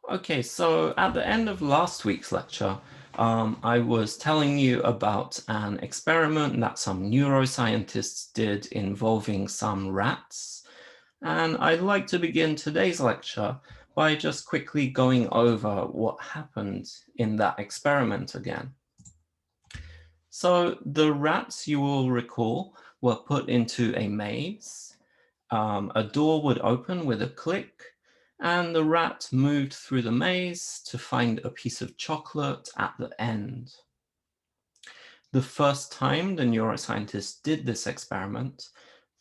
Okay, so at the end of last week's lecture, I was telling you about an experiment that some neuroscientists did involving some rats. And I'd like to begin today's lecture by just quickly going over what happened in that experiment again. So the rats, you will recall, were put into a maze. A door would open with a click, and the rat moved through the maze to find a piece of chocolate at the end. The first time the neuroscientists did this experiment,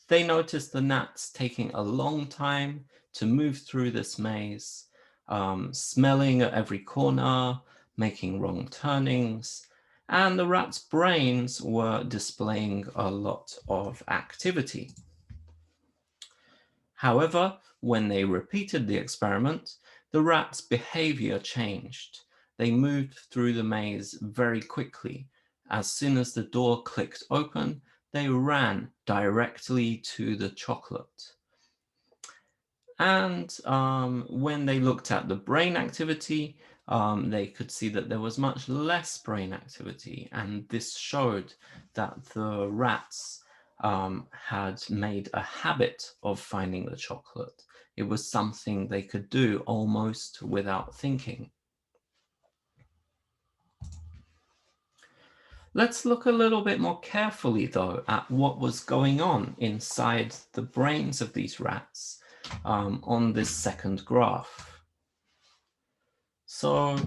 they noticed the gnats taking a long time to move through this maze, smelling at every corner, making wrong turnings, and the rats' brains were displaying a lot of activity. However, when they repeated the experiment, the rats' behavior changed. They moved through the maze very quickly. As soon as the door clicked open, they ran directly to the chocolate. And when they looked at the brain activity, they could see that there was much less brain activity. And this showed that the rats had made a habit of finding the chocolate. It was something they could do almost without thinking. Let's look a little bit more carefully, though, at what was going on inside the brains of these rats on this second graph. So,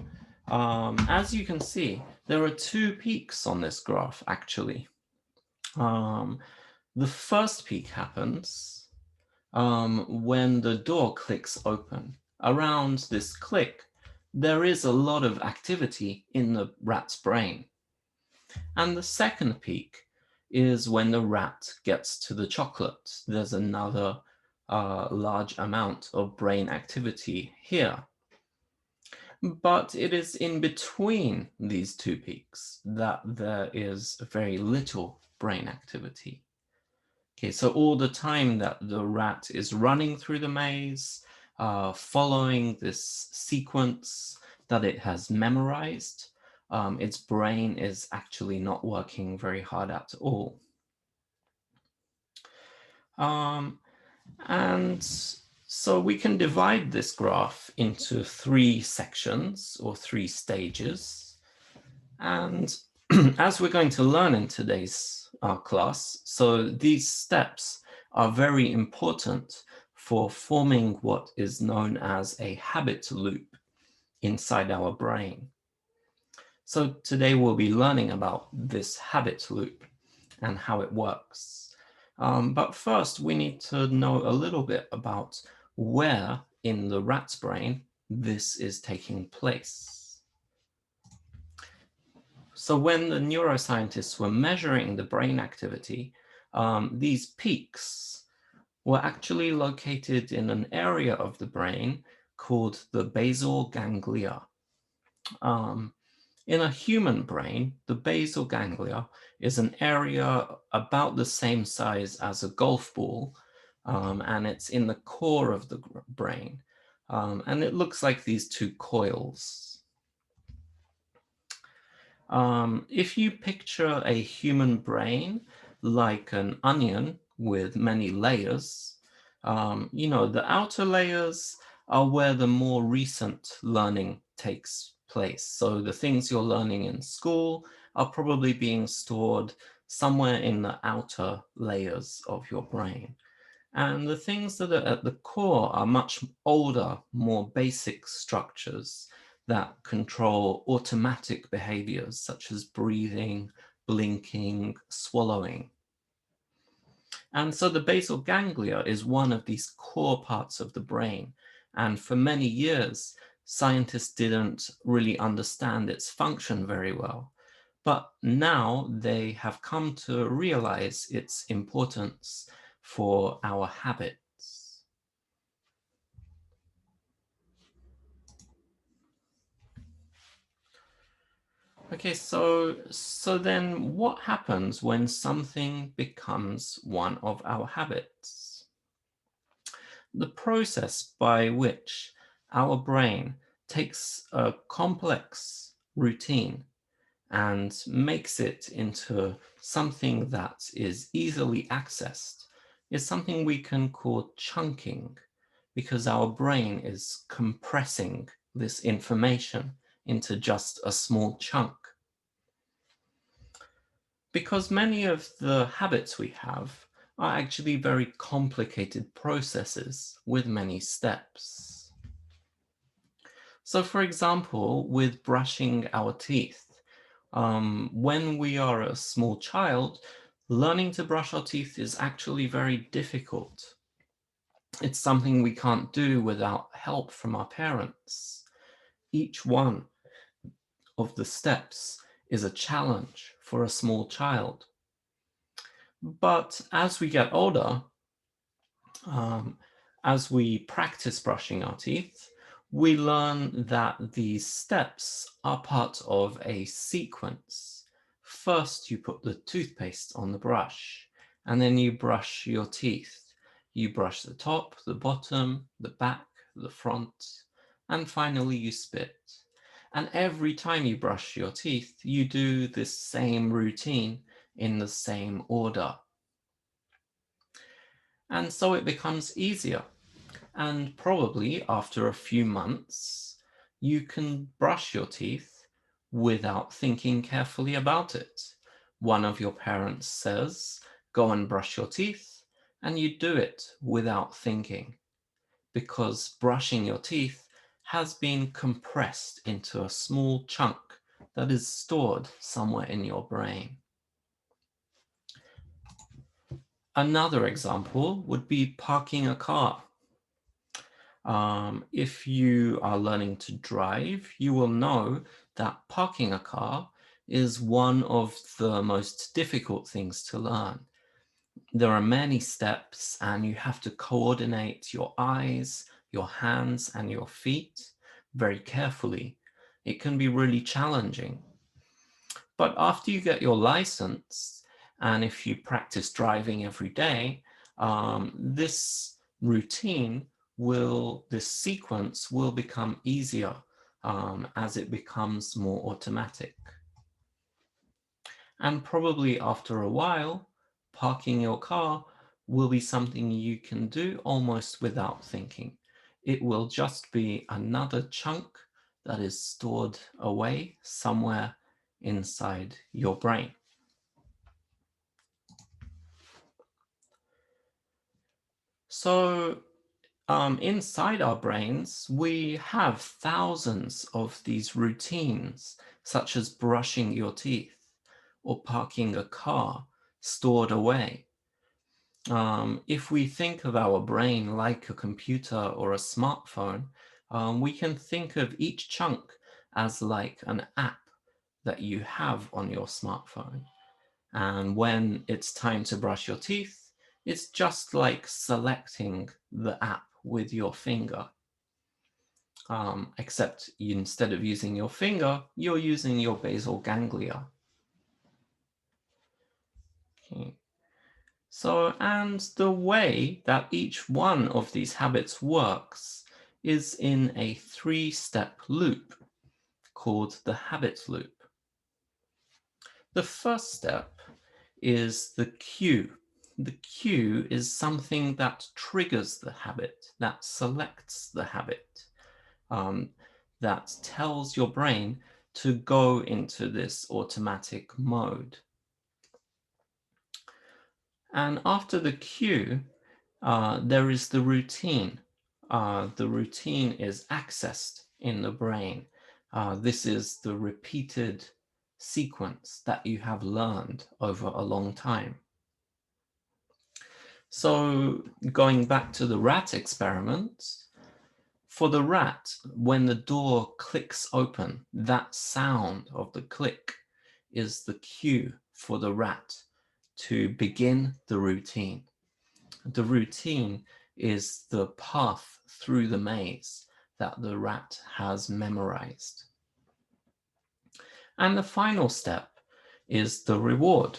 as you can see, there are two peaks on this graph, actually. The first peak happens when the door clicks open. Around this click, there is a lot of activity in the rat's brain. And the second peak is when the rat gets to the chocolate. There's another large amount of brain activity here. But it is in between these two peaks that there is very little brain activity. Okay, so all the time that the rat is running through the maze, following this sequence that it has memorized, its brain is actually not working very hard at all. And so we can divide this graph into three sections or three stages. And as we're going to learn in today's class, so these steps are very important for forming what is known as a habit loop inside our brain. So today we'll be learning about this habit loop and how it works. But first, we need to know a little bit about where in the rat's brain this is taking place. So when the neuroscientists were measuring the brain activity, these peaks were actually located in an area of the brain called the basal ganglia. In a human brain, the basal ganglia is an area about the same size as a golf ball, and it's in the core of the brain. And it looks like these two coils. If you picture a human brain like an onion with many layers, the outer layers are where the more recent learning takes place. So the things you're learning in school are probably being stored somewhere in the outer layers of your brain. And the things that are at the core are much older, more basic structures that control automatic behaviors such as breathing, blinking, swallowing. And so the basal ganglia is one of these core parts of the brain. And for many years, scientists didn't really understand its function very well. But now they have come to realize its importance for our habits. Okay, so then what happens when something becomes one of our habits? The process by which our brain takes a complex routine and makes it into something that is easily accessed is something we can call chunking, because our brain is compressing this information into just a small chunk. Because many of the habits we have are actually very complicated processes with many steps. So for example, with brushing our teeth, when we are a small child, learning to brush our teeth is actually very difficult. It's something we can't do without help from our parents. Each one of the steps is a challenge for a small child. But as we get older, um, as we practice brushing our teeth, we learn that these steps are part of a sequence. First, you put the toothpaste on the brush, and then you brush your teeth. You brush the top, the bottom, the back, the front, and finally you spit. And every time you brush your teeth, you do this same routine in the same order. And so it becomes easier. And probably after a few months, you can brush your teeth without thinking carefully about it. One of your parents says, go and brush your teeth, and you do it without thinking, because brushing your teeth has been compressed into a small chunk that is stored somewhere in your brain. Another example would be parking a car. If you are learning to drive, you will know that parking a car is one of the most difficult things to learn. There are many steps and you have to coordinate your eyes, your hands, and your feet very carefully. It can be really challenging. But after you get your license, and if you practice driving every day, this routine this sequence will become easier as it becomes more automatic. And probably after a while, parking your car will be something you can do almost without thinking. It will just be another chunk that is stored away somewhere inside your brain. So inside our brains, we have thousands of these routines, such as brushing your teeth or parking a car, stored away. If we think of our brain like a computer or a smartphone, we can think of each chunk as like an app that you have on your smartphone. And when it's time to brush your teeth, it's just like selecting the app with your finger. Except instead of using your finger, you're using your basal ganglia. Okay. So, and the way that each one of these habits works is in a 3-step loop called the habit loop. The first step is the cue. The cue is something that triggers the habit, that selects the habit, that tells your brain to go into this automatic mode. And after the cue, there is the routine. The routine is accessed in the brain. This is the repeated sequence that you have learned over a long time. So going back to the rat experiment, for the rat, when the door clicks open, that sound of the click is the cue for the rat to begin the routine. The routine is the path through the maze that the rat has memorized. And the final step is the reward.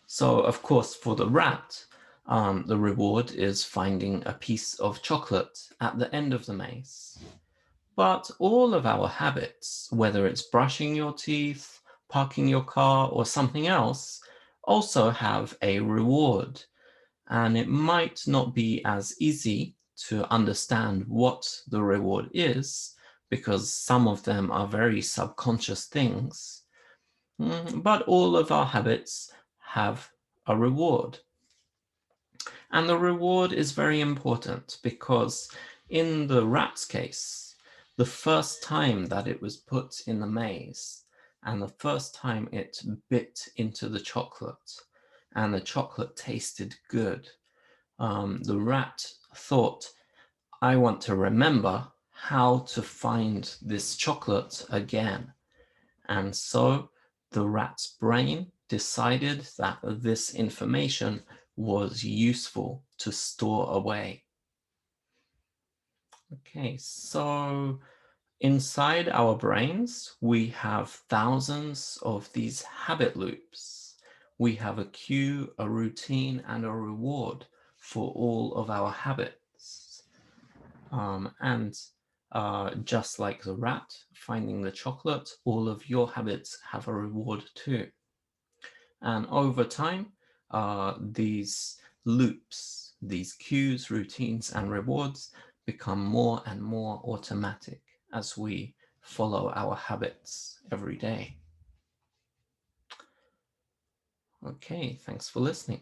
So of course, for the rat, the reward is finding a piece of chocolate at the end of the maze. But all of our habits, whether it's brushing your teeth, parking your car, or something else, also have a reward. And it might not be as easy to understand what the reward is, because some of them are very subconscious things. But all of our habits have a reward. And the reward is very important because in the rat's case, the first time that it was put in the maze and the first time it bit into the chocolate and the chocolate tasted good, the rat thought, I want to remember how to find this chocolate again. And so the rat's brain decided that this information was useful to store away. Okay, so inside our brains, we have thousands of these habit loops. We have a cue, a routine, and a reward for all of our habits. And just like the rat finding the chocolate, all of your habits have a reward too. And over time, these loops, these cues, routines, and rewards become more and more automatic as we follow our habits every day. Okay, thanks for listening.